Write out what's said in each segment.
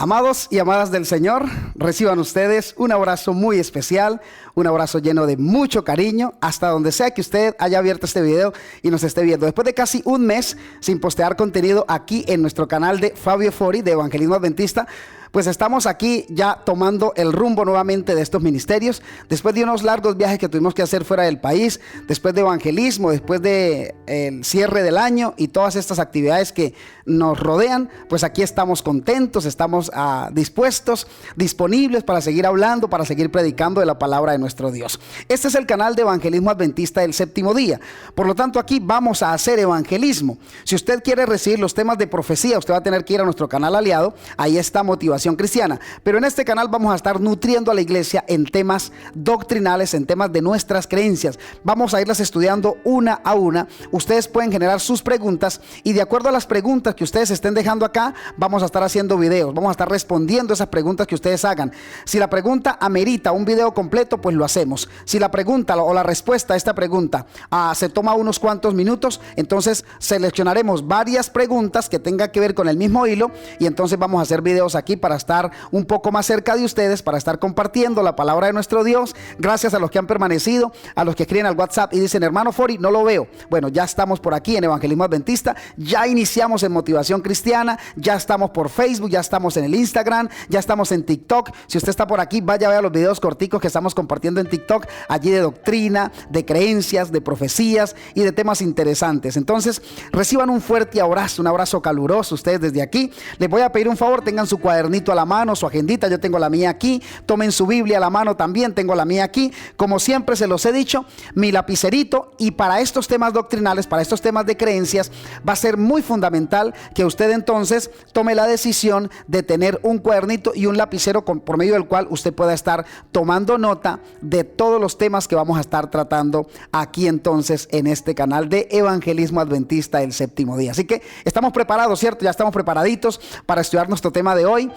Amados y amadas del Señor, reciban ustedes un abrazo muy especial, un abrazo lleno de mucho cariño, hasta donde sea que usted haya abierto este video y nos esté viendo. Después de casi un mes sin postear contenido aquí en nuestro canal de Fabio Fori de Evangelismo Adventista, pues estamos aquí ya tomando el rumbo nuevamente de estos ministerios, después de unos largos viajes que tuvimos que hacer fuera del país, después de evangelismo, después de el cierre del año y todas estas actividades que nos rodean. Pues aquí estamos contentos, estamos dispuestos, disponibles para seguir hablando, para seguir predicando de la palabra de nuestro Dios. Este es el canal de Evangelismo Adventista del Séptimo Día. Por lo tanto, aquí vamos a hacer evangelismo. Si usted quiere recibir los temas de profecía, usted va a tener que ir a nuestro canal aliado. Ahí está Motivación Cristiana. Pero en este canal vamos a estar nutriendo a la iglesia en temas doctrinales, en temas de nuestras creencias. Vamos a irlas estudiando una a una. Ustedes pueden generar sus preguntas y de acuerdo a las preguntas que ustedes estén dejando acá, vamos a estar haciendo videos, vamos a estar respondiendo esas preguntas que ustedes hagan. Si la pregunta amerita un video completo, pues lo hacemos. Si la pregunta o la respuesta a esta pregunta se toma unos cuantos minutos, entonces seleccionaremos varias preguntas que tengan que ver con el mismo hilo y entonces vamos a hacer videos aquí para estar un poco más cerca de ustedes, para estar compartiendo la palabra de nuestro Dios. Gracias a los que han permanecido, a los que escriben al WhatsApp y dicen: hermano Fori, no lo veo. Bueno, ya estamos por aquí en Evangelismo Adventista, ya iniciamos en Motivación Cristiana, ya estamos por Facebook, ya estamos en el Instagram, ya estamos en TikTok. Si usted está por aquí, vaya a ver los videos corticos que estamos compartiendo en TikTok, allí de doctrina, de creencias, de profecías y de temas interesantes. Entonces, reciban un fuerte abrazo, un abrazo caluroso ustedes desde aquí. Les voy a pedir un favor, tengan su cuadernito a la mano, su agendita, yo tengo la mía aquí, tomen su Biblia a la mano también, tengo la mía aquí, como siempre se los he dicho, mi lapicerito. Y para estos temas doctrinales, para estos temas de creencias, va a ser muy fundamental que usted entonces tome la decisión de tener un cuadernito y un lapicero por medio del cual usted pueda estar tomando nota de todos los temas que vamos a estar tratando aquí entonces en este canal de Evangelismo Adventista del Séptimo Día. Así que estamos preparados, ¿cierto? Ya estamos preparaditos para estudiar nuestro tema de hoy.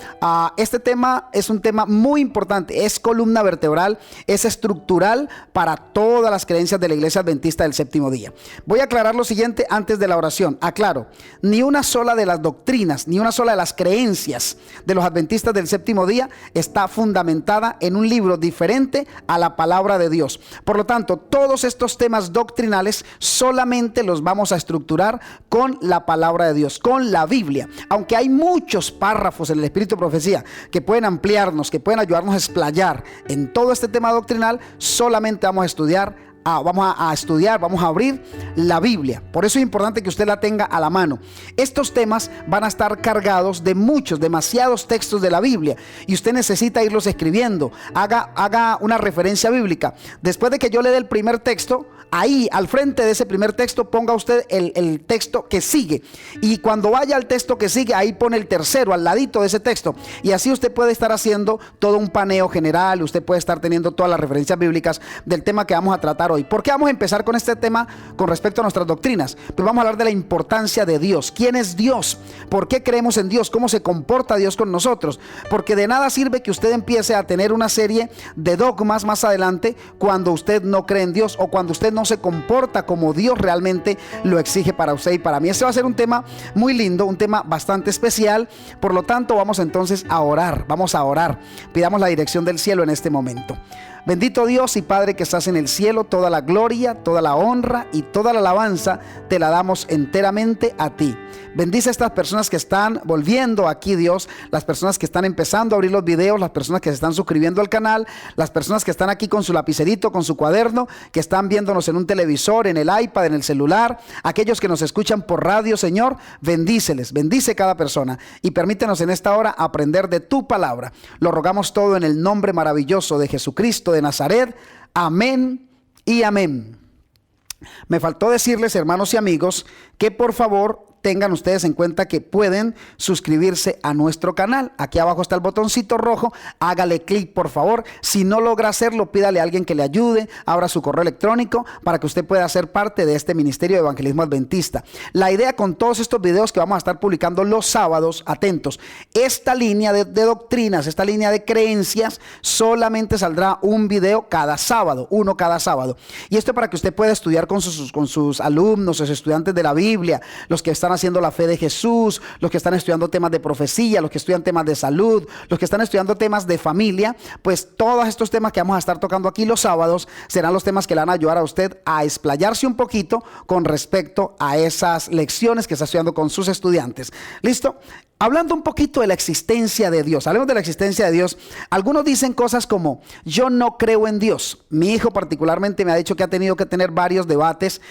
Este tema es un tema muy importante, es columna vertebral, es estructural para todas las creencias de la Iglesia Adventista del Séptimo Día. Voy a aclarar lo siguiente antes de la oración. Aclaro, ni una sola de las doctrinas, ni una sola de las creencias de los adventistas del Séptimo Día está fundamentada en un libro diferente a la palabra de Dios. Por lo tanto, todos estos temas doctrinales solamente los vamos a estructurar con la palabra de Dios, con la Biblia. Aunque hay muchos párrafos en el Espíritu de Profecía que pueden ampliarnos, que pueden ayudarnos a explayar en todo este tema doctrinal, solamente vamos a estudiar. Vamos a abrir la Biblia. Por eso es importante que usted la tenga a la mano. Estos temas van a estar cargados de demasiados textos de la Biblia y usted necesita irlos escribiendo. Haga una referencia bíblica. Después de que yo le dé el primer texto, ahí al frente de ese primer texto ponga usted el texto que sigue, y cuando vaya al texto que sigue, ahí pone el tercero al ladito de ese texto, y así usted puede estar haciendo todo un paneo general. Usted puede estar teniendo todas las referencias bíblicas del tema que vamos a tratar hoy. ¿Por qué vamos a empezar con este tema con respecto a nuestras doctrinas? Pues vamos a hablar de la importancia de Dios. ¿Quién es Dios? ¿Por qué creemos en Dios? ¿Cómo se comporta Dios con nosotros? Porque de nada sirve que usted empiece a tener una serie de dogmas más adelante cuando usted no cree en Dios o cuando usted no se comporta como Dios realmente lo exige para usted y para mí. Ese va a ser un tema muy lindo, un tema bastante especial. Por lo tanto, vamos entonces a orar. Vamos a orar. Pidamos la dirección del cielo en este momento. Bendito Dios y Padre que estás en el cielo, toda la gloria, toda la honra y toda la alabanza te la damos enteramente a ti. Bendice a estas personas que están volviendo aquí, Dios, las personas que están empezando a abrir los videos, las personas que se están suscribiendo al canal, las personas que están aquí con su lapicerito, con su cuaderno, que están viéndonos en un televisor, en el iPad, en el celular, aquellos que nos escuchan por radio. Señor, bendíceles, bendice cada persona y permítenos en esta hora aprender de tu palabra. Lo rogamos todo en el nombre maravilloso de Jesucristo de Nazaret. Amén y amén. Me faltó decirles, hermanos y amigos, que por favor tengan ustedes en cuenta que pueden suscribirse a nuestro canal. Aquí abajo está el botoncito rojo, hágale clic por favor. Si no logra hacerlo, pídale a alguien que le ayude, abra su correo electrónico para que usted pueda ser parte de este ministerio de Evangelismo Adventista. La idea con todos estos videos que vamos a estar publicando los sábados, atentos, esta línea de doctrinas, esta línea de creencias, solamente saldrá un video cada sábado, uno cada sábado. Y esto para que usted pueda estudiar con sus alumnos, sus estudiantes de la Biblia, los que están haciendo la fe de Jesús, los que están estudiando temas de profecía, los que estudian temas de salud, los que están estudiando temas de familia, pues todos estos temas que vamos a estar tocando aquí los sábados serán los temas que le van a ayudar a usted a explayarse un poquito con respecto a esas lecciones que está estudiando con sus estudiantes. ¿Listo? Hablando un poquito de la existencia de Dios, hablemos de la existencia de Dios. Algunos dicen cosas como: yo no creo en Dios. Mi hijo particularmente me ha dicho que ha tenido que tener varios debates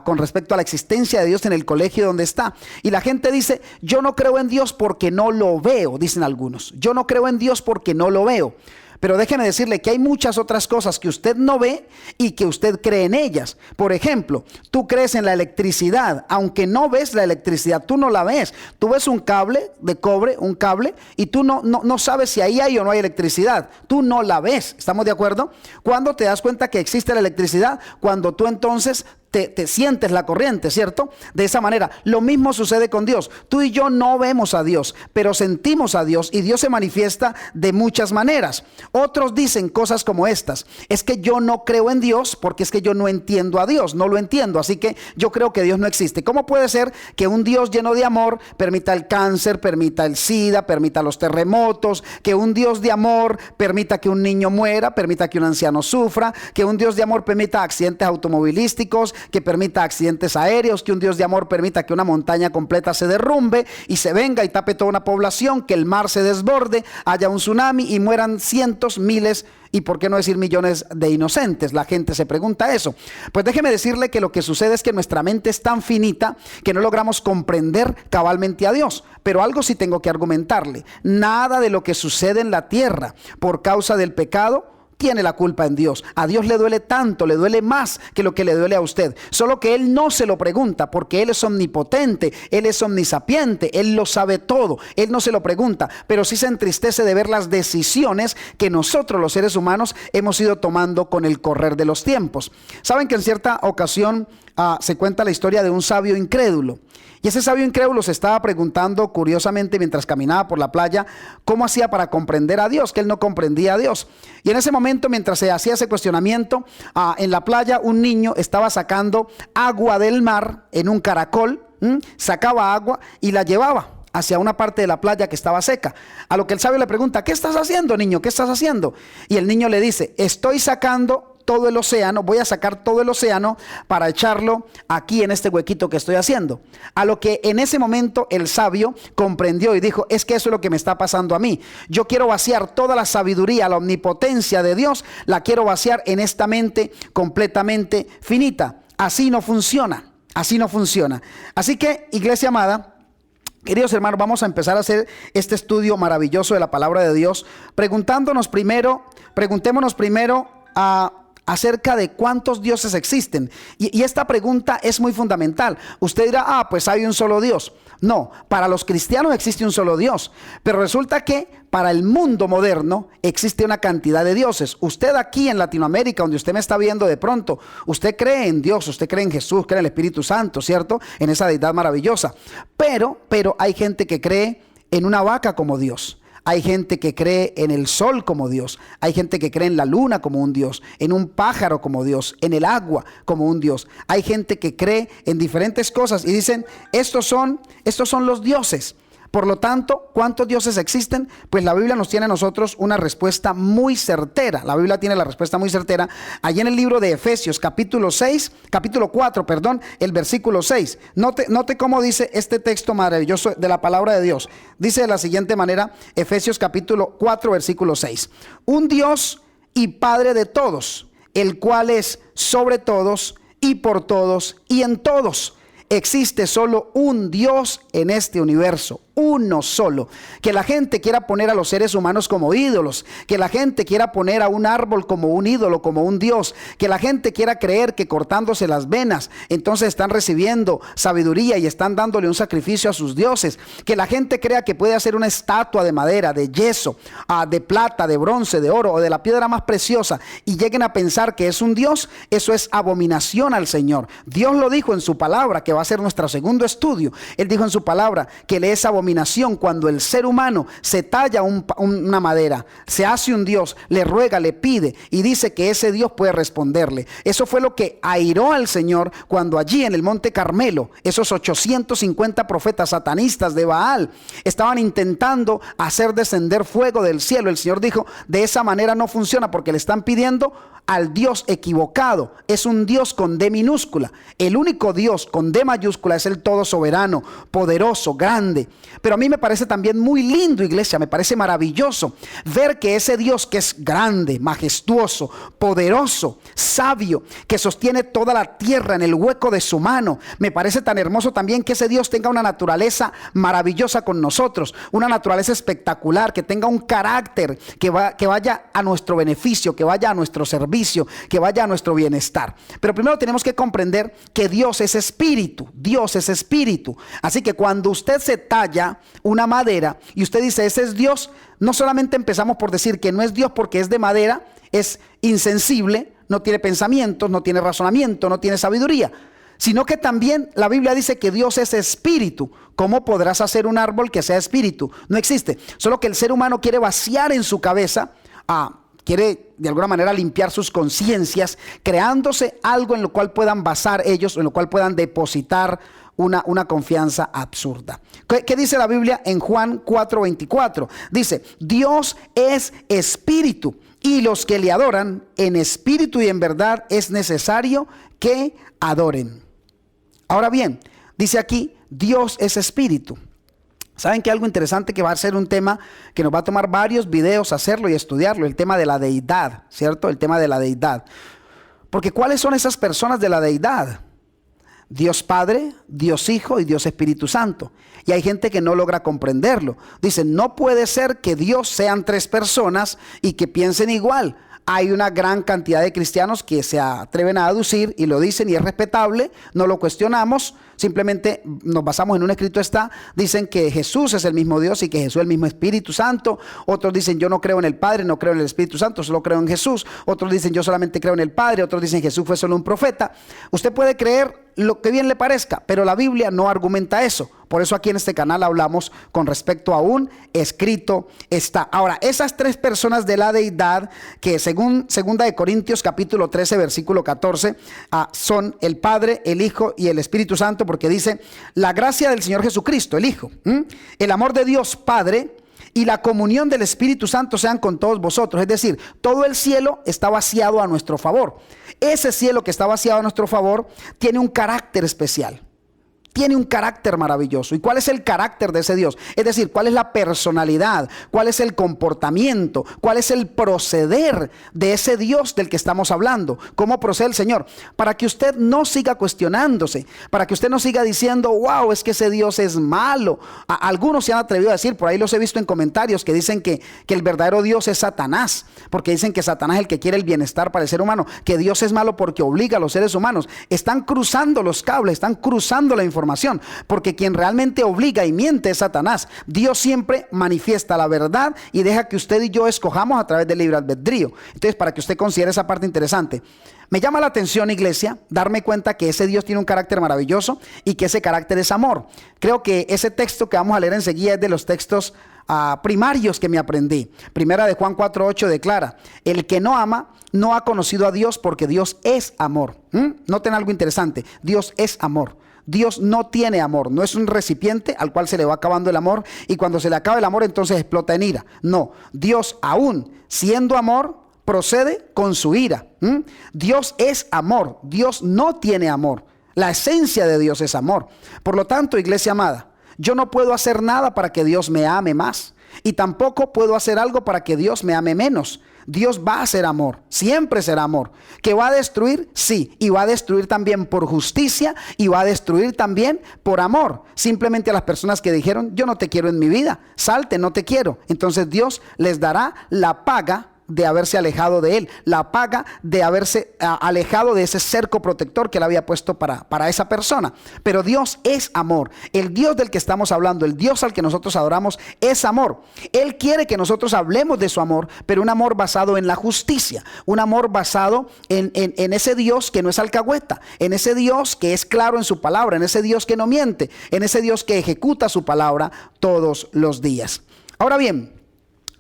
con respecto a la existencia de Dios en el colegio donde está. Y la gente dice: yo no creo en Dios porque no lo veo, dicen algunos. Yo no creo en Dios porque no lo veo. Pero déjeme decirle que hay muchas otras cosas que usted no ve y que usted cree en ellas. Por ejemplo, tú crees en la electricidad, aunque no ves la electricidad, tú no la ves. Tú ves un cable de cobre, un cable, y tú no sabes si ahí hay o no hay electricidad. Tú no la ves. ¿Estamos de acuerdo? ¿Cuándo te das cuenta que existe la electricidad? Cuando tú entonces te sientes la corriente, ¿cierto? De esa manera. Lo mismo sucede con Dios. Tú y yo no vemos a Dios, pero sentimos a Dios, y Dios se manifiesta de muchas maneras. Otros dicen cosas como estas: es que yo no creo en Dios porque es que yo no entiendo a Dios, no lo entiendo, así que yo creo que Dios no existe. ¿Cómo puede ser que un Dios lleno de amor permita el cáncer, permita el SIDA, permita los terremotos, que un Dios de amor permita que un niño muera, permita que un anciano sufra, que un Dios de amor permita accidentes automovilísticos, que permita accidentes aéreos, que un Dios de amor permita que una montaña completa se derrumbe y se venga y tape toda una población, que el mar se desborde, haya un tsunami y mueran cientos, miles y por qué no decir millones de inocentes? La gente se pregunta eso. Pues déjeme decirle que lo que sucede es que nuestra mente es tan finita que no logramos comprender cabalmente a Dios. Pero algo sí tengo que argumentarle: nada de lo que sucede en la tierra por causa del pecado tiene la culpa en Dios. A Dios le duele tanto, le duele más que lo que le duele a usted. Solo que Él no se lo pregunta porque Él es omnipotente, Él es omnisapiente, Él lo sabe todo. Él no se lo pregunta, pero sí se entristece de ver las decisiones que nosotros los seres humanos hemos ido tomando con el correr de los tiempos. Saben que en cierta ocasión se cuenta la historia de un sabio incrédulo. Y ese sabio incrédulo se estaba preguntando curiosamente mientras caminaba por la playa cómo hacía para comprender a Dios, que él no comprendía a Dios. Y en ese momento, mientras se hacía ese cuestionamiento, en la playa un niño estaba sacando agua del mar en un caracol, sacaba agua y la llevaba hacia una parte de la playa que estaba seca. A lo que el sabio le pregunta: ¿qué estás haciendo, niño? ¿Qué estás haciendo? Y el niño le dice: estoy sacando todo el océano, voy a sacar todo el océano para echarlo aquí en este huequito que estoy haciendo. A lo que en ese momento el sabio comprendió y dijo: es que eso es lo que me está pasando a mí. Yo quiero vaciar toda la sabiduría, la omnipotencia de Dios, la quiero vaciar en esta mente completamente finita. Así no funciona, así no funciona. Así que, iglesia amada, queridos hermanos, vamos a empezar a hacer este estudio maravilloso de la palabra de Dios, preguntémonos primero acerca de cuántos dioses existen. Y esta pregunta es muy fundamental. Usted dirá: pues hay un solo Dios. No, para los cristianos existe un solo Dios, pero resulta que para el mundo moderno existe una cantidad de dioses. Usted aquí en Latinoamérica, donde usted me está viendo de pronto, usted cree en Dios, usted cree en Jesús, cree en el Espíritu Santo, ¿cierto? En esa deidad maravillosa. Pero hay gente que cree en una vaca como Dios. Hay gente que cree en el sol como Dios. Hay gente que cree en la luna como un Dios, en un pájaro como Dios, en el agua como un Dios. Hay gente que cree en diferentes cosas y dicen: estos son los dioses. Por lo tanto, ¿cuántos dioses existen? Pues la Biblia nos tiene a nosotros una respuesta muy certera. La Biblia tiene la respuesta muy certera allí en el libro de Efesios, capítulo 4, el versículo 6. Note cómo dice este texto maravilloso de la palabra de Dios. Dice de la siguiente manera, Efesios capítulo 4, versículo 6. Un Dios y Padre de todos, el cual es sobre todos y por todos y en todos. Existe solo un Dios en este universo, uno solo. Que la gente quiera poner a los seres humanos como ídolos, que la gente quiera poner a un árbol como un ídolo, como un Dios, que la gente quiera creer que cortándose las venas entonces están recibiendo sabiduría y están dándole un sacrificio a sus dioses, que la gente crea que puede hacer una estatua de madera, de yeso, de plata, de bronce, de oro o de la piedra más preciosa y lleguen a pensar que es un Dios. Eso es abominación al Señor. Dios lo dijo en su palabra, que va a ser nuestro segundo estudio. Él dijo en su palabra que le es abominación abominación cuando el ser humano se talla una madera, se hace un Dios, le ruega, le pide y dice que ese Dios puede responderle. Eso fue lo que airó al Señor cuando allí en el Monte Carmelo, esos 850 profetas satanistas de Baal estaban intentando hacer descender fuego del cielo. El Señor dijo, de esa manera no funciona, porque le están pidiendo al Dios equivocado. Es un Dios con D minúscula. El único Dios con D mayúscula es el todo soberano, poderoso, grande. Pero a mí me parece también muy lindo, iglesia, me parece maravilloso ver que ese Dios que es grande, majestuoso, poderoso, sabio, que sostiene toda la tierra en el hueco de su mano, me parece tan hermoso también que ese Dios tenga una naturaleza maravillosa con nosotros, una naturaleza espectacular, que tenga un carácter que vaya a nuestro beneficio, que vaya a nuestro servicio, que vaya a nuestro bienestar. Pero primero tenemos que comprender que Dios es espíritu. Dios es espíritu. Así que cuando usted se talla una madera y usted dice ese es Dios, no solamente empezamos por decir que no es Dios porque es de madera, es insensible, no tiene pensamientos, no tiene razonamiento, no tiene sabiduría, sino que también la Biblia dice que Dios es espíritu. ¿Cómo podrás hacer un árbol que sea espíritu? No existe. Solo que el ser humano quiere vaciar en su cabeza, quiere de alguna manera limpiar sus conciencias, creándose algo en lo cual puedan basar ellos, en lo cual puedan depositar una confianza absurda. ¿Qué dice la Biblia en Juan 4:24? Dice, Dios es espíritu, y los que le adoran en espíritu y en verdad es necesario que adoren. Ahora bien, dice aquí, Dios es espíritu. ¿Saben que algo interesante que va a ser un tema que nos va a tomar varios videos hacerlo y estudiarlo? El tema de la deidad, ¿cierto? El tema de la deidad. Porque ¿cuáles son esas personas de la deidad? Dios Padre, Dios Hijo y Dios Espíritu Santo. Y hay gente que no logra comprenderlo. Dicen, no puede ser que Dios sean tres personas y que piensen igual. Hay una gran cantidad de cristianos que se atreven a aducir y lo dicen y es respetable, no lo cuestionamos, simplemente nos basamos en un escrito dicen que Jesús es el mismo Dios y que Jesús es el mismo Espíritu Santo. Otros dicen yo no creo en el Padre, no creo en el Espíritu Santo, solo creo en Jesús. Otros dicen yo solamente creo en el Padre, otros dicen Jesús fue solo un profeta. Usted puede creer lo que bien le parezca, pero la Biblia no argumenta eso. Por eso aquí en este canal hablamos con respecto a un escrito está. Ahora, esas tres personas de la deidad que según 2 de Corintios capítulo 13 versículo 14 son el Padre, el Hijo y el Espíritu Santo, porque dice la gracia del Señor Jesucristo, el Hijo, el amor de Dios Padre y la comunión del Espíritu Santo sean con todos vosotros. Es decir, todo el cielo está vaciado a nuestro favor. Ese cielo que está vaciado a nuestro favor tiene un carácter especial. Tiene un carácter maravilloso. ¿Y cuál es el carácter de ese Dios? Es decir, ¿cuál es la personalidad? ¿Cuál es el comportamiento? ¿Cuál es el proceder de ese Dios del que estamos hablando? ¿Cómo procede el Señor? Para que usted no siga cuestionándose, para que usted no siga diciendo, wow, es que ese Dios es malo. Algunos se han atrevido a decir, por ahí los he visto en comentarios, que dicen que el verdadero Dios es Satanás, porque dicen que Satanás es el que quiere el bienestar para el ser humano, que Dios es malo porque obliga a los seres humanos. Están cruzando los cables, están cruzando la información, porque quien realmente obliga y miente es Satanás. Dios siempre manifiesta la verdad y deja que usted y yo escojamos a través del libre albedrío. Entonces, para que usted considere esa parte interesante, me llama la atención, iglesia, darme cuenta que ese Dios tiene un carácter maravilloso y que ese carácter es amor. Creo que ese texto que vamos a leer enseguida es de los textos primarios que me aprendí. Primera de Juan 4:8 declara, el que no ama no ha conocido a Dios, porque Dios es amor. Noten algo interesante, Dios es amor. Dios no tiene amor, no es un recipiente al cual se le va acabando el amor y cuando se le acaba el amor entonces explota en ira. No, Dios aún siendo amor procede con su ira. Dios es amor, Dios no tiene amor. La esencia de Dios es amor. Por lo tanto, iglesia amada, yo no puedo hacer nada para que Dios me ame más y tampoco puedo hacer algo para que Dios me ame menos. Dios va a ser amor, siempre será amor. ¿Que va a destruir? Sí, y va a destruir también por justicia y va a destruir también por amor. Simplemente a las personas que dijeron, yo no te quiero en mi vida, salte, no te quiero. Entonces Dios les dará la paga de haberse alejado de él, la paga de haberse alejado de ese cerco protector que él había puesto para esa persona. Pero Dios es amor. El Dios del que estamos hablando, el Dios al que nosotros adoramos, es amor. Él quiere que nosotros hablemos de su amor, pero un amor basado en la justicia, un amor basado en ese Dios que no es alcahueta, en ese Dios que es claro en su palabra, en ese Dios que no miente, en ese Dios que ejecuta su palabra todos los días. Ahora bien,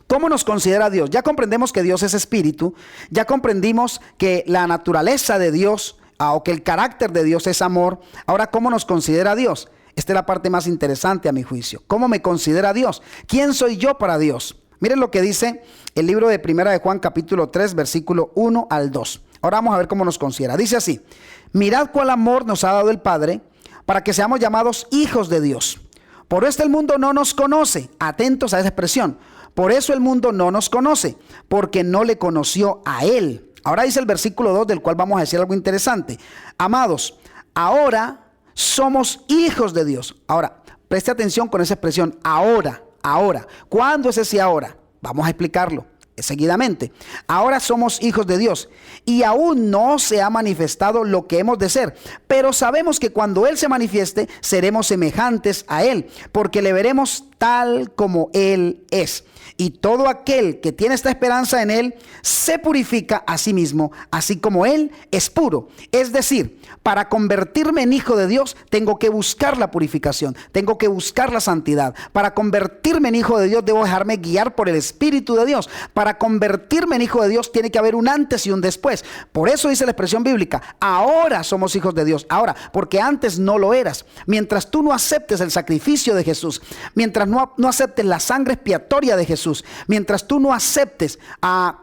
¿cómo nos considera Dios? Ya comprendemos que Dios es espíritu, ya comprendimos que la naturaleza de Dios o que el carácter de Dios es amor. Ahora, ¿cómo nos considera Dios? Esta es la parte más interesante a mi juicio. ¿Cómo me considera Dios? ¿Quién soy yo para Dios? Miren lo que dice el libro de Primera de Juan capítulo 3 versículo 1 al 2. Ahora vamos a ver cómo nos considera. Dice así: mirad cuál amor nos ha dado el Padre para que seamos llamados hijos de Dios. Por esto el mundo no nos conoce. Atentos a esa expresión. Por eso el mundo no nos conoce, porque no le conoció a Él. Ahora dice el versículo 2, del cual vamos a decir algo interesante. Amados, ahora somos hijos de Dios. Ahora, preste atención con esa expresión, ahora. ¿Cuándo es ese ahora? Vamos a explicarlo seguidamente. Ahora somos hijos de Dios y aún no se ha manifestado lo que hemos de ser, pero sabemos que cuando Él se manifieste seremos semejantes a Él, porque le veremos tal como Él es. Y todo aquel que tiene esta esperanza en Él se purifica a sí mismo, así como Él es puro. Es decir, para convertirme en hijo de Dios tengo que buscar la purificación, tengo que buscar la santidad. Para convertirme en hijo de Dios debo dejarme guiar por el Espíritu de Dios. Para convertirme en hijo de Dios tiene que haber un antes y un después. Por eso dice la expresión bíblica, ahora somos hijos de Dios. Ahora, porque antes no lo eras. Mientras tú no aceptes el sacrificio de Jesús, mientras no aceptes la sangre expiatoria de Jesús, mientras tú no aceptes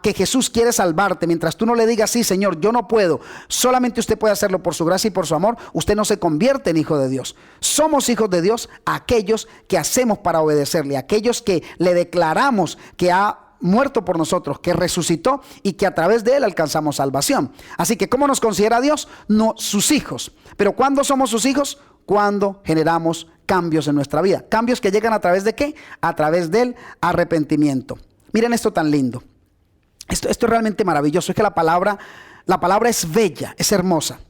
que Jesús quiere salvarte, mientras tú no le digas, sí Señor, yo no puedo, solamente usted puede hacerlo por su gracia y por su amor, usted no se convierte en hijo de Dios. Somos hijos de Dios aquellos que hacemos para obedecerle, aquellos que le declaramos que ha muerto por nosotros, que resucitó y que a través de Él alcanzamos salvación. Así que ¿cómo nos considera Dios? No, sus hijos. Pero ¿cuándo somos sus hijos? Cuando generamos cambios en nuestra vida. Cambios que llegan a través de ¿qué? A través del arrepentimiento. Miren esto tan lindo. Esto es realmente maravilloso. Es que la palabra es bella, es hermosa.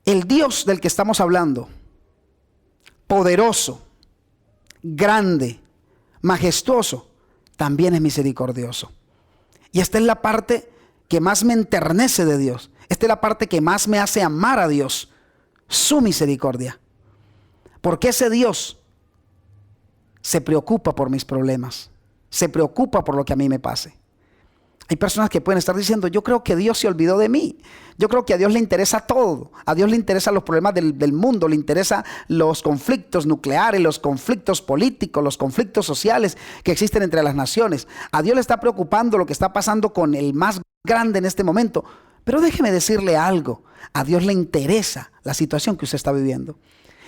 El Dios del que estamos hablando, poderoso, grande, majestuoso, también es misericordioso. Y esta es la parte que más me enternece de Dios. Esta es la parte que más me hace amar a Dios, su misericordia. Porque ese Dios se preocupa por mis problemas, se preocupa por lo que a mí me pase. Hay personas que pueden estar diciendo, yo creo que Dios se olvidó de mí. Yo creo que a Dios le interesa todo. A Dios le interesan los problemas del mundo, le interesan los conflictos nucleares, los conflictos políticos, los conflictos sociales que existen entre las naciones. A Dios le está preocupando lo que está pasando con el más grande en este momento. Pero déjeme decirle algo, a Dios le interesa la situación que usted está viviendo.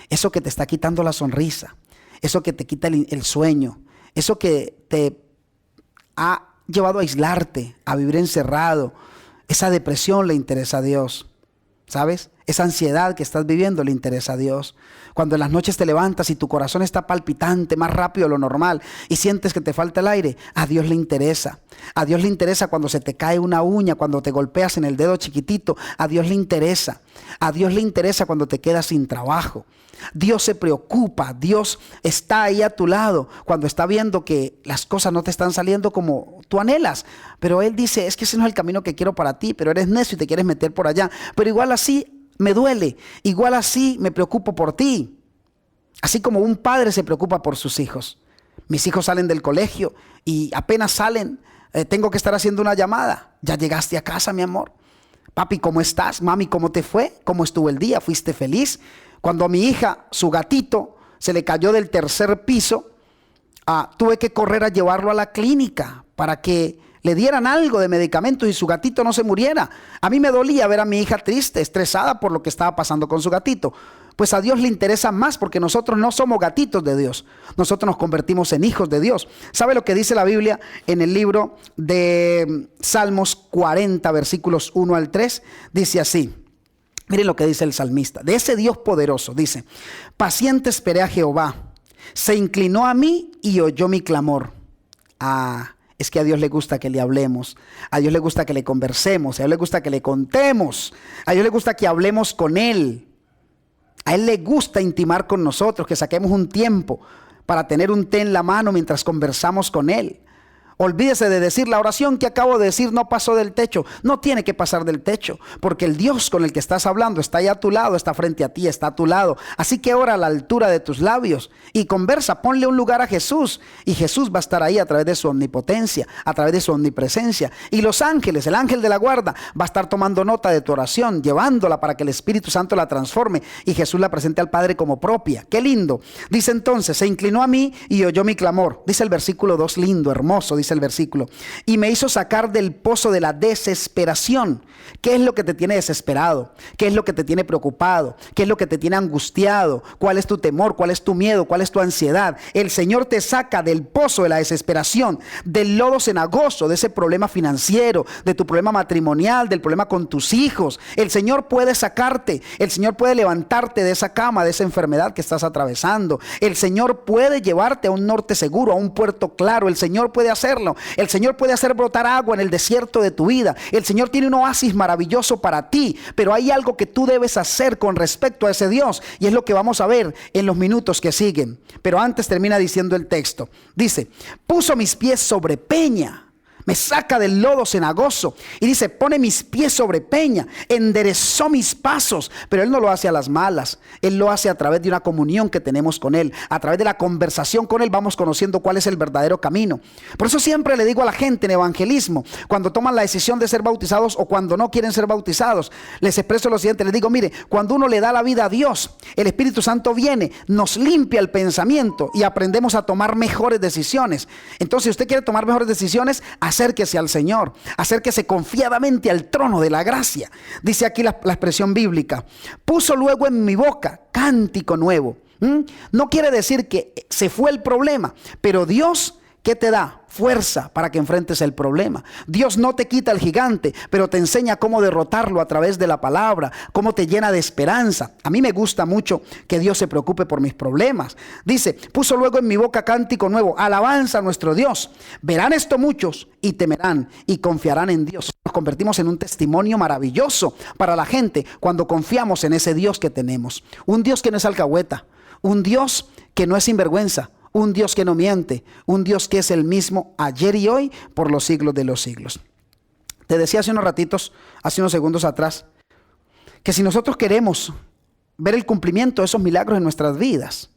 Eso que te está quitando la sonrisa, eso que te quita el sueño, eso que te ha llevado a aislarte, a vivir encerrado. Esa depresión le interesa a Dios, ¿sabes? Esa ansiedad que estás viviendo le interesa a Dios. Cuando en las noches te levantas y tu corazón está palpitante más rápido de lo normal y sientes que te falta el aire, a Dios le interesa. A Dios le interesa cuando se te cae una uña, cuando te golpeas en el dedo chiquitito, a Dios le interesa. A Dios le interesa cuando te quedas sin trabajo. Dios se preocupa, Dios está ahí a tu lado cuando está viendo que las cosas no te están saliendo como tú anhelas. Pero Él dice, es que ese no es el camino que quiero para ti, pero eres necio y te quieres meter por allá. Pero igual así me duele, igual así me preocupo por ti. Así como un padre se preocupa por sus hijos. Mis hijos salen del colegio y apenas salen, tengo que estar haciendo una llamada. ¿Ya llegaste a casa, mi amor? Papi, ¿cómo estás? Mami, ¿cómo te fue? ¿Cómo estuvo el día? ¿Fuiste feliz? Cuando a mi hija, su gatito, se le cayó del tercer piso, tuve que correr a llevarlo a la clínica para que le dieran algo de medicamentos y su gatito no se muriera. A mí me dolía ver a mi hija triste, estresada por lo que estaba pasando con su gatito. Pues a Dios le interesa más porque nosotros no somos gatitos de Dios. Nosotros nos convertimos en hijos de Dios. ¿Sabe lo que dice la Biblia en el libro de Salmos 40, versículos 1 al 3? Dice así. Miren lo que dice el salmista. De ese Dios poderoso, dice, paciente esperé a Jehová. Se inclinó a mí y oyó mi clamor. Es que a Dios le gusta que le hablemos, a Dios le gusta que le conversemos, a Dios le gusta que le contemos, a Dios le gusta que hablemos con Él. A Él le gusta intimar con nosotros, que saquemos un tiempo para tener un té en la mano mientras conversamos con Él. Olvídese de decir, la oración que acabo de decir no pasó del techo. No tiene que pasar del techo, porque el Dios con el que estás hablando está ahí a tu lado, está frente a ti, está a tu lado. Así que ora a la altura de tus labios y conversa, ponle un lugar a Jesús. Y Jesús va a estar ahí a través de su omnipotencia, a través de su omnipresencia. Y los ángeles, el ángel de la guarda, va a estar tomando nota de tu oración, llevándola para que el Espíritu Santo la transforme y Jesús la presente al Padre como propia. ¡Qué lindo! Dice entonces, se inclinó a mí y oyó mi clamor. Dice el versículo 2, lindo, hermoso, dice el versículo, y me hizo sacar del pozo de la desesperación. ¿Qué es lo que te tiene desesperado? ¿Qué es lo que te tiene preocupado? ¿Qué es lo que te tiene angustiado? ¿Cuál es tu temor? ¿Cuál es tu miedo? ¿Cuál es tu ansiedad? El Señor te saca del pozo de la desesperación, del lodo cenagoso, de ese problema financiero, de tu problema matrimonial, del problema con tus hijos. El Señor puede sacarte, el Señor puede levantarte de esa cama, de esa enfermedad que estás atravesando. El Señor puede llevarte a un norte seguro, a un puerto claro. El Señor puede hacerlo. El Señor puede hacer brotar agua en el desierto de tu vida. El Señor tiene un oasis maravilloso para ti, pero hay algo que tú debes hacer con respecto a ese Dios, y es lo que vamos a ver en los minutos que siguen. Pero antes termina diciendo el texto. Dice, puso mis pies sobre peña. Me saca del lodo cenagoso y dice, pone mis pies sobre peña, enderezó mis pasos. Pero Él no lo hace a las malas, Él lo hace a través de una comunión que tenemos con Él. A través de la conversación con Él vamos conociendo cuál es el verdadero camino. Por eso siempre le digo a la gente en evangelismo, cuando toman la decisión de ser bautizados o cuando no quieren ser bautizados, les expreso lo siguiente, les digo, mire, cuando uno le da la vida a Dios, el Espíritu Santo viene, nos limpia el pensamiento y aprendemos a tomar mejores decisiones. Entonces, si usted quiere tomar mejores decisiones, acérquese al Señor, acérquese confiadamente al trono de la gracia. Dice aquí la expresión bíblica, puso luego en mi boca cántico nuevo. No quiere decir que se fue el problema, pero Dios, ¿qué te da? Fuerza para que enfrentes el problema. Dios no te quita el gigante, pero te enseña cómo derrotarlo a través de la palabra, cómo te llena de esperanza. A mí me gusta mucho que Dios se preocupe por mis problemas. Dice, puso luego en mi boca cántico nuevo, alabanza a nuestro Dios. Verán esto muchos y temerán y confiarán en Dios. Nos convertimos en un testimonio maravilloso para la gente cuando confiamos en ese Dios que tenemos. Un Dios que no es alcahueta, un Dios que no es sinvergüenza, un Dios que no miente, un Dios que es el mismo ayer y hoy por los siglos de los siglos. Te decía hace unos segundos atrás, que si nosotros queremos ver el cumplimiento de esos milagros en nuestras vidas,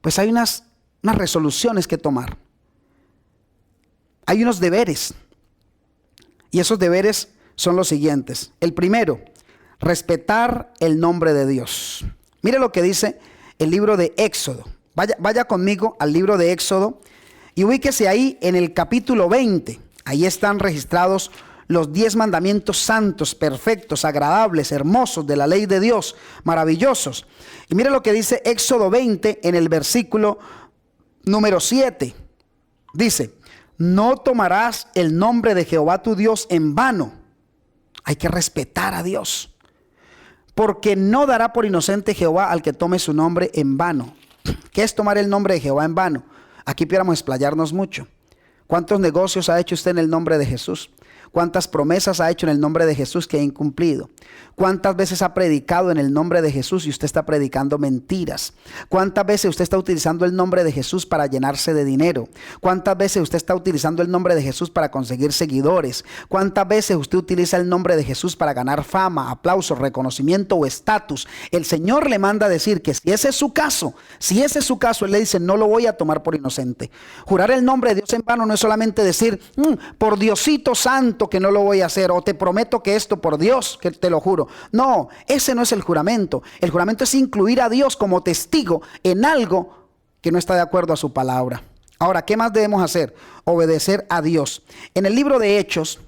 pues hay unas resoluciones que tomar. Hay unos deberes. Y esos deberes son los siguientes. El primero, respetar el nombre de Dios. Mire lo que dice el libro de Éxodo. Vaya conmigo al libro de Éxodo y ubíquese ahí en el capítulo 20. Ahí están registrados los 10 mandamientos santos, perfectos, agradables, hermosos de la ley de Dios, maravillosos. Y mire lo que dice Éxodo 20 en el versículo número 7. Dice, no tomarás el nombre de Jehová tu Dios en vano. Hay que respetar a Dios, porque no dará por inocente Jehová al que tome su nombre en vano. ¿Qué es tomar el nombre de Jehová en vano? Aquí pudiéramos explayarnos mucho. ¿Cuántos negocios ha hecho usted en el nombre de Jesús? ¿Cuántas promesas ha hecho en el nombre de Jesús que ha incumplido? ¿Cuántas veces ha predicado en el nombre de Jesús y usted está predicando mentiras? ¿Cuántas veces usted está utilizando el nombre de Jesús para llenarse de dinero? ¿Cuántas veces usted está utilizando el nombre de Jesús para conseguir seguidores? ¿Cuántas veces usted utiliza el nombre de Jesús para ganar fama, aplausos, reconocimiento o estatus? El Señor le manda a decir que si ese es su caso, Él le dice, no lo voy a tomar por inocente. Jurar el nombre de Dios en vano no es solamente decir, por Diosito santo que no lo voy a hacer, o te prometo que esto por Dios, que te lo juro. No, ese no es el juramento. El juramento es incluir a Dios como testigo en algo que no está de acuerdo a su palabra. Ahora, ¿qué más debemos hacer? Obedecer a Dios. En el libro de Hechos,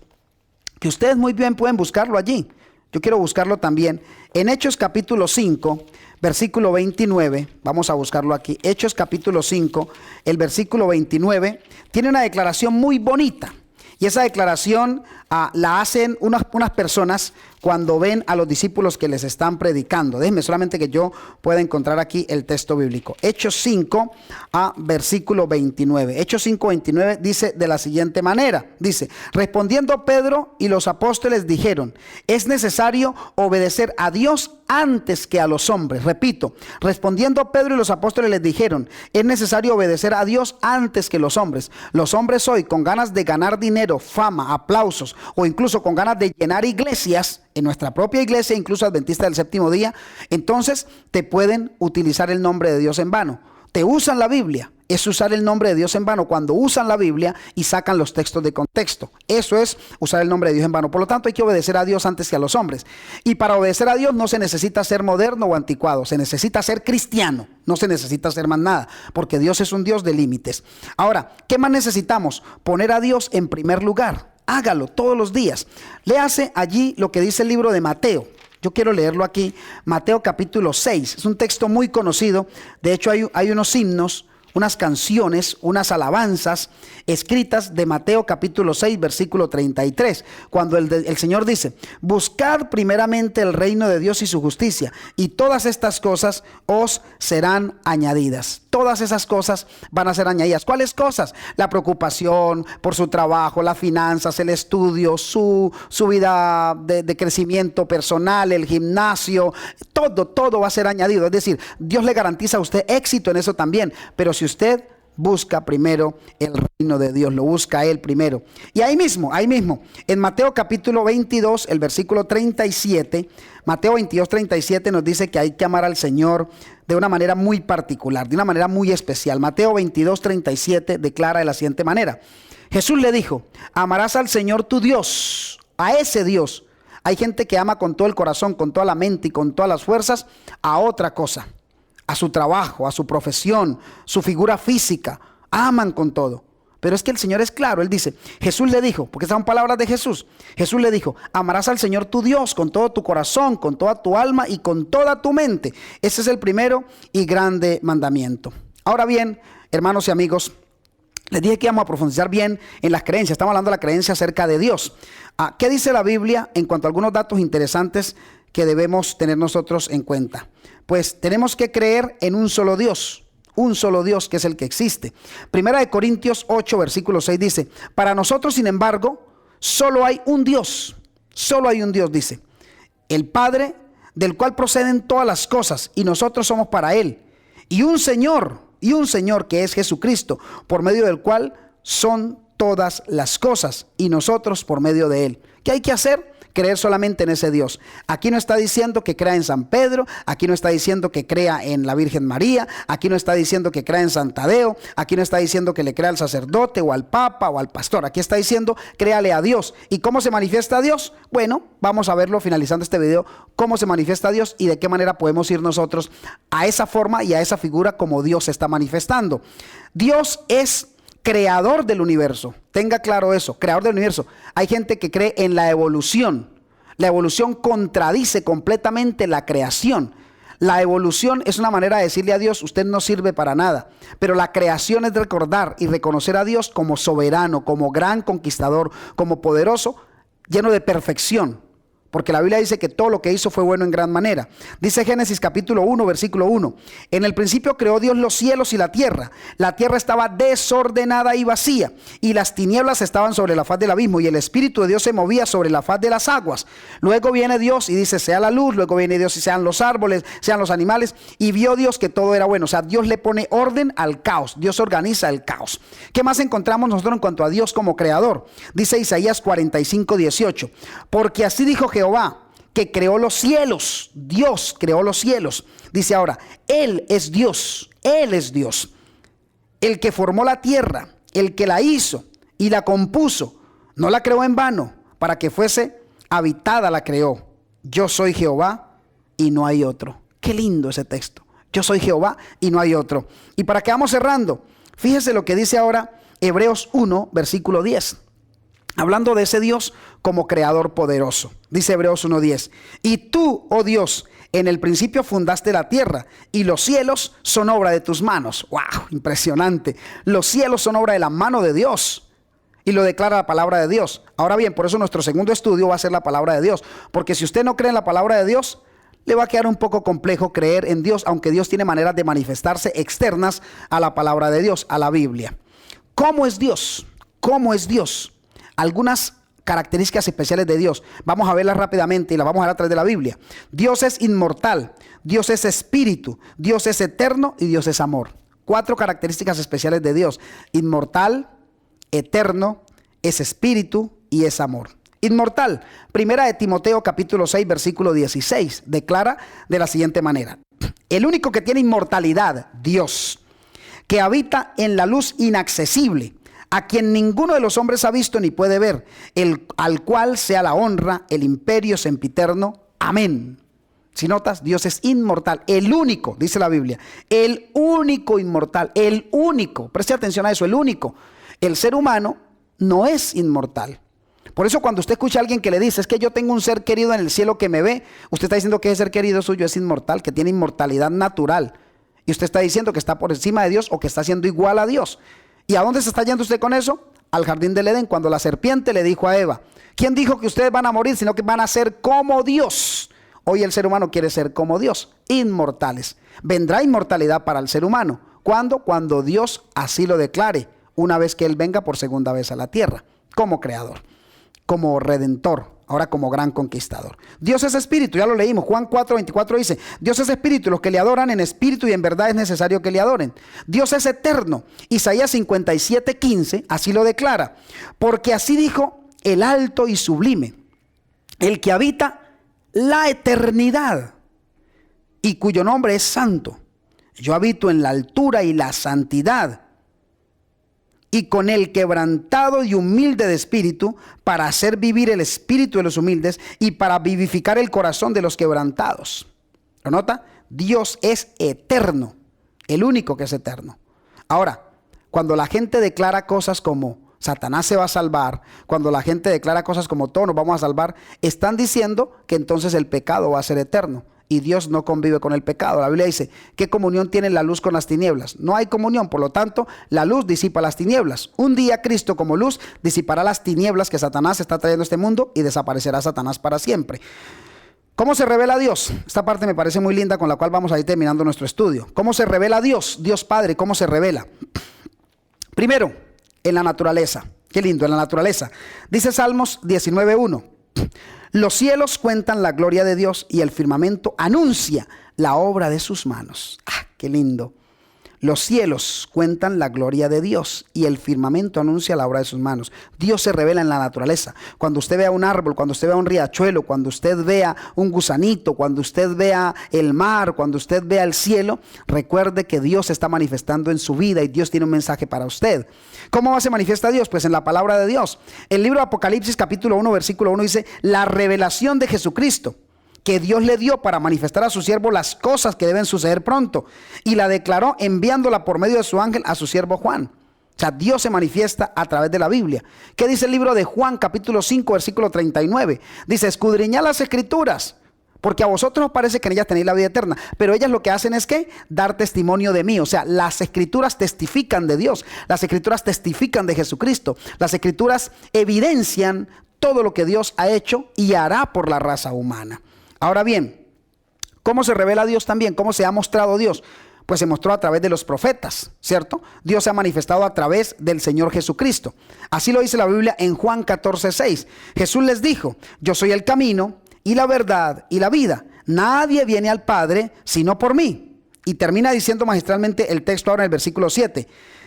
que ustedes muy bien pueden buscarlo allí, yo quiero buscarlo también, en Hechos capítulo 5, versículo 29, vamos a buscarlo aquí, Hechos capítulo 5, el versículo 29, tiene una declaración muy bonita. Y esa declaración la hacen unas personas cuando ven a los discípulos que les están predicando. Déjenme solamente que yo pueda encontrar aquí el texto bíblico. Hechos 5 a versículo 29. Hechos 5, 29 dice de la siguiente manera. Dice, respondiendo Pedro y los apóstoles dijeron, es necesario obedecer a Dios antes que a los hombres. Repito, respondiendo Pedro y los apóstoles les dijeron, es necesario obedecer a Dios antes que los hombres. Los hombres hoy con ganas de ganar dinero, fama, aplausos o incluso con ganas de llenar iglesias, en nuestra propia iglesia, incluso adventista del séptimo día, entonces te pueden utilizar el nombre de Dios en vano. Te usan la Biblia, es usar el nombre de Dios en vano cuando usan la Biblia y sacan los textos de contexto. Eso es usar el nombre de Dios en vano. Por lo tanto, hay que obedecer a Dios antes que a los hombres. Y para obedecer a Dios no se necesita ser moderno o anticuado, se necesita ser cristiano, no se necesita ser más nada, porque Dios es un Dios de límites. Ahora, ¿qué más necesitamos? Poner a Dios en primer lugar. Hágalo todos los días. Léase allí lo que dice el libro de Mateo. Yo quiero leerlo aquí, Mateo capítulo 6. Es un texto muy conocido. De hecho, hay unos himnos, unas canciones, unas alabanzas escritas de Mateo capítulo 6, versículo 33. Cuando el Señor dice, buscad primeramente el reino de Dios y su justicia, y todas estas cosas os serán añadidas. Todas esas cosas van a ser añadidas. ¿Cuáles cosas? La preocupación por su trabajo, las finanzas, el estudio, su vida de crecimiento personal, el gimnasio, todo va a ser añadido. Es decir, Dios le garantiza a usted éxito en eso también, pero si usted busca primero el reino de Dios, lo busca a Él primero. Y ahí mismo, en Mateo capítulo 22, el versículo 37, Mateo 22, 37 nos dice que hay que amar al Señor de una manera muy particular, de una manera muy especial. Mateo 22, 37 declara de la siguiente manera. Jesús le dijo, amarás al Señor tu Dios, a ese Dios. Hay gente que ama con todo el corazón, con toda la mente y con todas las fuerzas a otra cosa. A su trabajo, a su profesión, su figura física, aman con todo. Pero es que el Señor es claro, Él dice, Jesús le dijo, porque son palabras de Jesús, Jesús le dijo, amarás al Señor tu Dios con todo tu corazón, con toda tu alma y con toda tu mente. Ese es el primero y grande mandamiento. Ahora bien, hermanos y amigos, les dije que íbamos a profundizar bien en las creencias. Estamos hablando de la creencia acerca de Dios. ¿Qué dice la Biblia en cuanto a algunos datos interesantes que debemos tener nosotros en cuenta? Pues tenemos que creer en un solo Dios que es el que existe. Primera de Corintios 8, versículo 6 dice, para nosotros, sin embargo, solo hay un Dios, dice, el Padre, del cual proceden todas las cosas, y nosotros somos para Él, y un Señor que es Jesucristo, por medio del cual son todas las cosas, y nosotros por medio de Él. ¿Qué hay que hacer? Creer solamente en ese Dios. Aquí no está diciendo que crea en San Pedro, aquí no está diciendo que crea en la Virgen María, aquí no está diciendo que crea en San Tadeo, aquí no está diciendo que le crea al sacerdote o al papa o al pastor. Aquí está diciendo créale a Dios. ¿Y cómo se manifiesta Dios? Bueno, vamos a verlo finalizando este video, cómo se manifiesta Dios y de qué manera podemos ir nosotros a esa forma y a esa figura como Dios se está manifestando. Dios es creador del universo. Tenga claro eso, creador del universo. Hay gente que cree en la evolución. La evolución contradice completamente la creación. La evolución es una manera de decirle a Dios, usted no sirve para nada. Pero la creación es recordar y reconocer a Dios como soberano, como gran conquistador, como poderoso, lleno de perfección. Porque la Biblia dice que todo lo que hizo fue bueno en gran manera. Dice Génesis capítulo 1, versículo 1. En el principio creó Dios los cielos y la tierra. La tierra estaba desordenada y vacía, y las tinieblas estaban sobre la faz del abismo, y el Espíritu de Dios se movía sobre la faz de las aguas. Luego viene Dios y dice, sea la luz. Luego viene Dios y sean los árboles, sean los animales. Y vio Dios que todo era bueno. O sea, Dios le pone orden al caos. Dios organiza el caos. ¿Qué más encontramos nosotros en cuanto a Dios como creador? Dice Isaías 45, 18. Porque así dijo Jehová, que creó los cielos. Dios creó los cielos. Dice ahora, Él es Dios, el que formó la tierra, el que la hizo y la compuso. No la creó en vano, para que fuese habitada la creó. Yo soy Jehová y no hay otro. Qué lindo ese texto. Yo soy Jehová y no hay otro. Y para que vamos cerrando, fíjese lo que dice ahora Hebreos 1, versículo 10. Hablando de ese Dios como creador poderoso. Dice Hebreos 1:10. Y tú, oh Dios, en el principio fundaste la tierra, y los cielos son obra de tus manos. ¡Wow! Impresionante. Los cielos son obra de la mano de Dios. y lo declara la palabra de Dios. Ahora bien, por eso nuestro segundo estudio va a ser la palabra de Dios, porque si usted no cree en la palabra de Dios, le va a quedar un poco complejo creer en Dios, aunque Dios tiene maneras de manifestarse externas a la palabra de Dios, a la Biblia. ¿Cómo es Dios? ¿Cómo es Dios? Algunas características especiales de Dios. Vamos a verlas rápidamente y las vamos a ver a través de la Biblia. Dios es inmortal, Dios es espíritu, Dios es eterno y Dios es amor. 4 características especiales de Dios: inmortal, eterno, es espíritu y es amor. Inmortal. Primera de Timoteo capítulo 6 versículo 16 declara de la siguiente manera: el único que tiene inmortalidad, Dios, que habita en la luz inaccesible, a quien ninguno de los hombres ha visto ni puede ver, al cual sea la honra, el imperio sempiterno. Amén. Si notas, Dios es inmortal, el único, dice la Biblia, el único inmortal, el único. Preste atención a eso, el único. El ser humano no es inmortal. Por eso cuando usted escucha a alguien que le dice, es que yo tengo un ser querido en el cielo que me ve, usted está diciendo que ese ser querido suyo es inmortal, que tiene inmortalidad natural. Y usted está diciendo que está por encima de Dios o que está siendo igual a Dios. ¿Y a dónde se está yendo usted con eso? Al jardín del Edén, cuando la serpiente le dijo a Eva: ¿quién dijo que ustedes van a morir, sino que van a ser como Dios? Hoy el ser humano quiere ser como Dios, inmortales. Vendrá inmortalidad para el ser humano. ¿Cuándo? Cuando Dios así lo declare, una vez que Él venga por segunda vez a la tierra, como creador, como redentor, ahora como gran conquistador. Dios es espíritu, ya lo leímos. Juan 4:24 dice: Dios es espíritu, los que le adoran en espíritu y en verdad es necesario que le adoren. Dios es eterno. Isaías 57:15 así lo declara: porque así dijo el alto y sublime, el que habita la eternidad y cuyo nombre es santo. Yo habito en la altura y la santidad, y con el quebrantado y humilde de espíritu, para hacer vivir el espíritu de los humildes y para vivificar el corazón de los quebrantados. ¿Lo nota? Dios es eterno, el único que es eterno. Ahora, cuando la gente declara cosas como Satanás se va a salvar, cuando la gente declara cosas como todos nos vamos a salvar, están diciendo que entonces el pecado va a ser eterno. Y Dios no convive con el pecado. La Biblia dice: ¿qué comunión tiene la luz con las tinieblas? No hay comunión, por lo tanto, la luz disipa las tinieblas. Un día Cristo como luz disipará las tinieblas que Satanás está trayendo a este mundo y desaparecerá Satanás para siempre. ¿Cómo se revela Dios? Esta parte me parece muy linda, con la cual vamos a ir terminando nuestro estudio. ¿Cómo se revela Dios? Dios Padre, ¿cómo se revela? Primero, en la naturaleza. Qué lindo, en la naturaleza. Dice Salmos 19:1. Los cielos cuentan la gloria de Dios y el firmamento anuncia la obra de sus manos. ¡Ah, qué lindo! Los cielos cuentan la gloria de Dios y el firmamento anuncia la obra de sus manos. Dios se revela en la naturaleza. Cuando usted vea un árbol, cuando usted vea un riachuelo, cuando usted vea un gusanito, cuando usted vea el mar, cuando usted vea el cielo, recuerde que Dios se está manifestando en su vida y Dios tiene un mensaje para usted. ¿Cómo se manifiesta Dios? Pues en la palabra de Dios. El libro de Apocalipsis capítulo 1 versículo 1 dice: la revelación de Jesucristo, que Dios le dio para manifestar a su siervo las cosas que deben suceder pronto, y la declaró enviándola por medio de su ángel a su siervo Juan. O sea, Dios se manifiesta a través de la Biblia. ¿Qué dice el libro de Juan capítulo 5 versículo 39? Dice: escudriñad las escrituras, porque a vosotros os parece que en ellas tenéis la vida eterna, pero ellas lo que hacen es que dar testimonio de mí. O sea, las escrituras testifican de Dios, las escrituras testifican de Jesucristo, las escrituras evidencian todo lo que Dios ha hecho y hará por la raza humana. Ahora bien, ¿cómo se revela Dios también? ¿Cómo se ha mostrado Dios? Pues se mostró a través de los profetas, ¿cierto? Dios se ha manifestado a través del Señor Jesucristo. Así lo dice la Biblia en Juan 14:6. Jesús les dijo: yo soy el camino y la verdad y la vida. Nadie viene al Padre sino por mí. Y termina diciendo magistralmente el texto ahora en el versículo 7.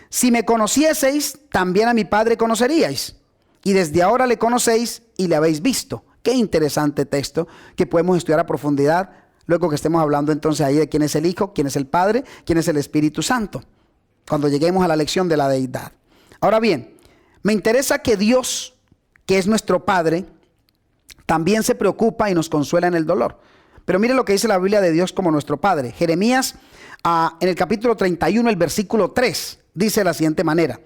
Si me conocieseis, también a mi Padre conoceríais. Y desde ahora le conocéis y le habéis visto. Qué interesante texto que podemos estudiar a profundidad luego que estemos hablando entonces ahí de quién es el Hijo, quién es el Padre, quién es el Espíritu Santo, cuando lleguemos a la lección de la deidad. Ahora bien, me interesa que Dios, que es nuestro Padre, también se preocupa y nos consuela en el dolor. Pero mire lo que dice la Biblia de Dios como nuestro Padre. Jeremías, en el capítulo 31, el versículo 3, dice de la siguiente manera: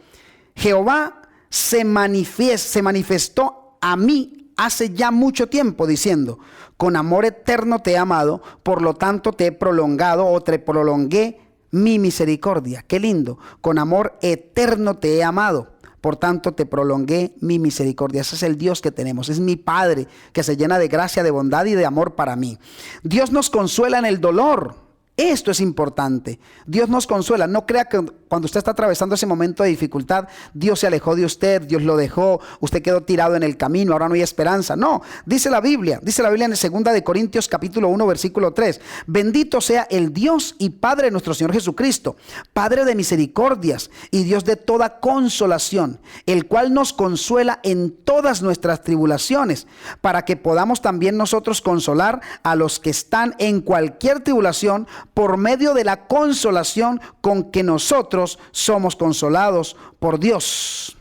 Jehová se manifestó a mí hace ya mucho tiempo, diciendo: con amor eterno te he amado, por lo tanto te he prolongado o te prolongué mi misericordia. Qué lindo. Con amor eterno te he amado, Por tanto, te prolongué mi misericordia. Ese es el Dios que tenemos. Es mi Padre que se llena de gracia, de bondad y de amor para mí. Dios nos consuela en el dolor. Esto es importante. Dios nos consuela. No crea que cuando usted está atravesando ese momento de dificultad, Dios se alejó de usted, Dios lo dejó, usted quedó tirado en el camino, ahora no hay esperanza. No, dice la Biblia en 2 de Corintios capítulo 1 versículo 3. Bendito sea el Dios y Padre de nuestro Señor Jesucristo, Padre de misericordias y Dios de toda consolación, el cual nos consuela en todas nuestras tribulaciones, para que podamos también nosotros consolar a los que están en cualquier tribulación, por medio de la consolación con que nosotros somos consolados por Dios.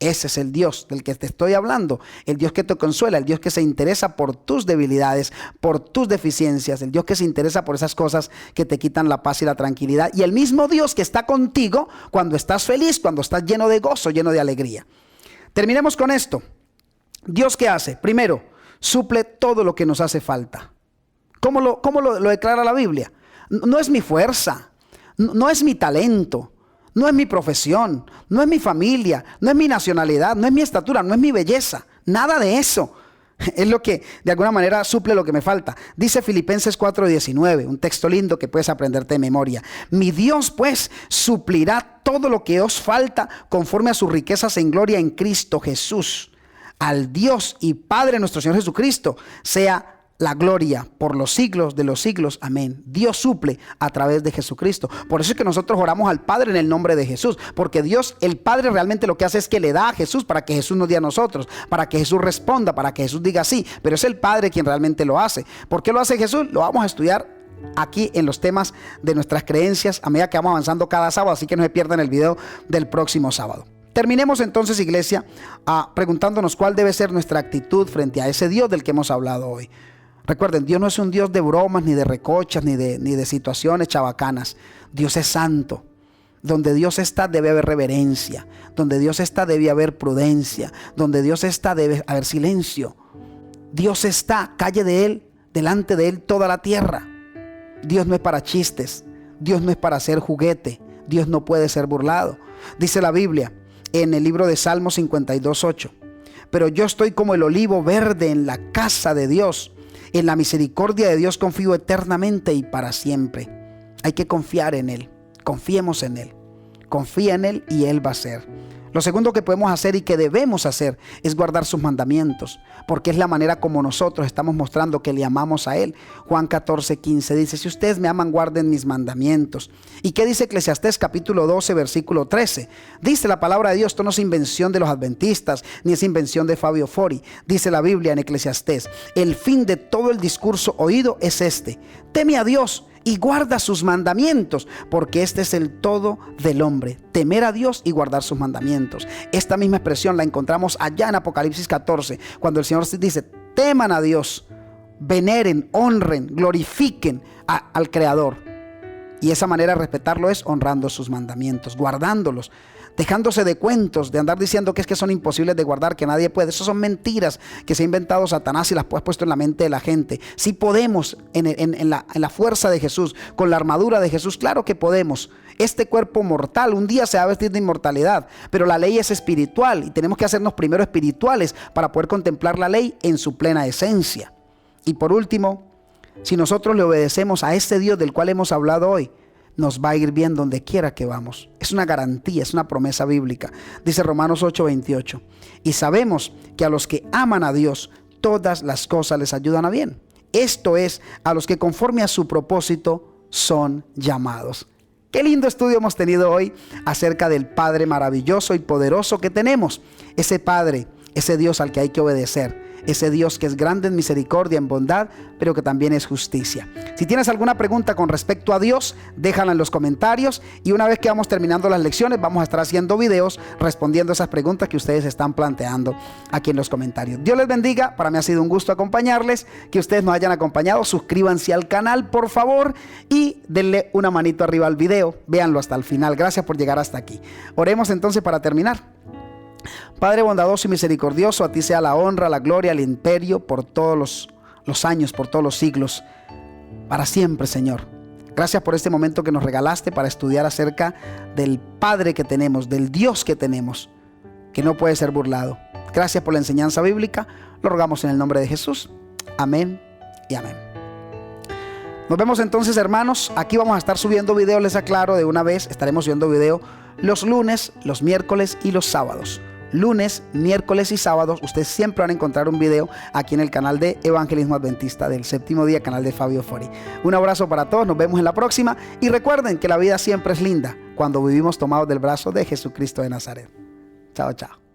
Ese es el Dios del que te estoy hablando, el Dios que te consuela, el Dios que se interesa por tus debilidades, por tus deficiencias, el Dios que se interesa por esas cosas que te quitan la paz y la tranquilidad, y el mismo Dios que está contigo cuando estás feliz, cuando estás lleno de gozo, lleno de alegría. Terminemos con esto. ¿Dios qué hace? Primero, suple todo lo que nos hace falta. ¿Cómo lo declara la Biblia? No es mi fuerza, no es mi talento, no es mi profesión, no es mi familia, no es mi nacionalidad, no es mi estatura, no es mi belleza, nada de eso. Es lo que de alguna manera suple lo que me falta. Dice Filipenses 4:19, un texto lindo que puedes aprenderte de memoria. Mi Dios pues suplirá todo lo que os falta conforme a sus riquezas en gloria en Cristo Jesús. Al Dios y Padre nuestro Señor Jesucristo sea la gloria por los siglos de los siglos. Amén. Dios suple a través de Jesucristo. Por eso es que nosotros oramos al Padre en el nombre de Jesús. Porque Dios, el Padre, realmente lo que hace es que le da a Jesús para que Jesús nos dé a nosotros. Para que Jesús responda, para que Jesús diga sí. Pero es el Padre quien realmente lo hace. ¿Por qué lo hace Jesús? Lo vamos a estudiar aquí en los temas de nuestras creencias a medida que vamos avanzando cada sábado. Así que no se pierdan el video del próximo sábado. Terminemos entonces, iglesia, preguntándonos cuál debe ser nuestra actitud frente a ese Dios del que hemos hablado hoy. Recuerden, Dios no es un Dios de bromas, ni de recochas, ni de situaciones chabacanas. Dios es santo. Donde Dios está debe haber reverencia. Donde Dios está debe haber prudencia. Donde Dios está debe haber silencio. Dios está, calle de Él, delante de Él toda la tierra. Dios no es para chistes. Dios no es para hacer juguete. Dios no puede ser burlado. Dice la Biblia en el libro de Salmos 52:8. Pero yo estoy como el olivo verde en la casa de Dios. En la misericordia de Dios confío eternamente y para siempre. Hay que confiar en Él. Confiemos en Él. Confía en Él y Él va a ser. Lo segundo que podemos hacer y que debemos hacer es guardar sus mandamientos, porque es la manera como nosotros estamos mostrando que le amamos a Él. Juan 14:15 dice: si ustedes me aman, guarden mis mandamientos. ¿Y qué dice Eclesiastés capítulo 12 versículo 13? Dice la palabra de Dios, esto no es invención de los adventistas, ni es invención de Fabio Fori. Dice la Biblia en Eclesiastés: el fin de todo el discurso oído es este: teme a Dios y guarda sus mandamientos, porque este es el todo del hombre, temer a Dios y guardar sus mandamientos. Esta misma expresión la encontramos allá en Apocalipsis 14, cuando el Señor dice: teman a Dios, veneren, honren, glorifiquen al Creador. Y esa manera de respetarlo es honrando sus mandamientos, guardándolos, dejándose de cuentos, de andar diciendo que es que son imposibles de guardar, que nadie puede. Esas son mentiras que se ha inventado Satanás y las ha puesto en la mente de la gente. Sí podemos en la fuerza de Jesús, con la armadura de Jesús, claro que podemos. Este cuerpo mortal un día se va a vestir de inmortalidad, pero la ley es espiritual y tenemos que hacernos primero espirituales para poder contemplar la ley en su plena esencia. Y por último, si nosotros le obedecemos a este Dios del cual hemos hablado hoy, nos va a ir bien donde quiera que vamos. Es una garantía, es una promesa bíblica. Dice Romanos 8:28. Y sabemos que a los que aman a Dios, todas las cosas les ayudan a bien. Esto es, a los que conforme a su propósito son llamados. Qué lindo estudio hemos tenido hoy acerca del Padre maravilloso y poderoso que tenemos. Ese Padre, ese Dios al que hay que obedecer. Ese Dios que es grande en misericordia, en bondad, pero que también es justicia. Si tienes alguna pregunta con respecto a Dios, déjala en los comentarios, y una vez que vamos terminando las lecciones, vamos a estar haciendo videos respondiendo esas preguntas que ustedes están planteando aquí en los comentarios. Dios les bendiga. Para mí ha sido un gusto acompañarles, que ustedes nos hayan acompañado. Suscríbanse al canal, por favor, y denle una manito arriba al video. Véanlo hasta el final. Gracias por llegar hasta aquí. Oremos entonces para terminar. Padre bondadoso y misericordioso, a ti sea la honra, la gloria, el imperio por todos los años, por todos los siglos, para siempre, Señor. Gracias por este momento que nos regalaste para estudiar acerca del Padre que tenemos, del Dios que tenemos. que no puede ser burlado. Gracias por la enseñanza bíblica. Lo rogamos en el nombre de Jesús. Amén y amén. Nos vemos entonces, hermanos. Aquí vamos a estar subiendo videos, les aclaro de una vez. Estaremos subiendo video los lunes, los miércoles y los sábados. Lunes, miércoles y sábados, ustedes siempre van a encontrar un video aquí en el canal de Evangelismo Adventista del Séptimo Día, canal de Fabio Fori. Un abrazo para todos, nos vemos en la próxima. Y recuerden que la vida siempre es linda cuando vivimos tomados del brazo de Jesucristo de Nazaret. Chao, chao.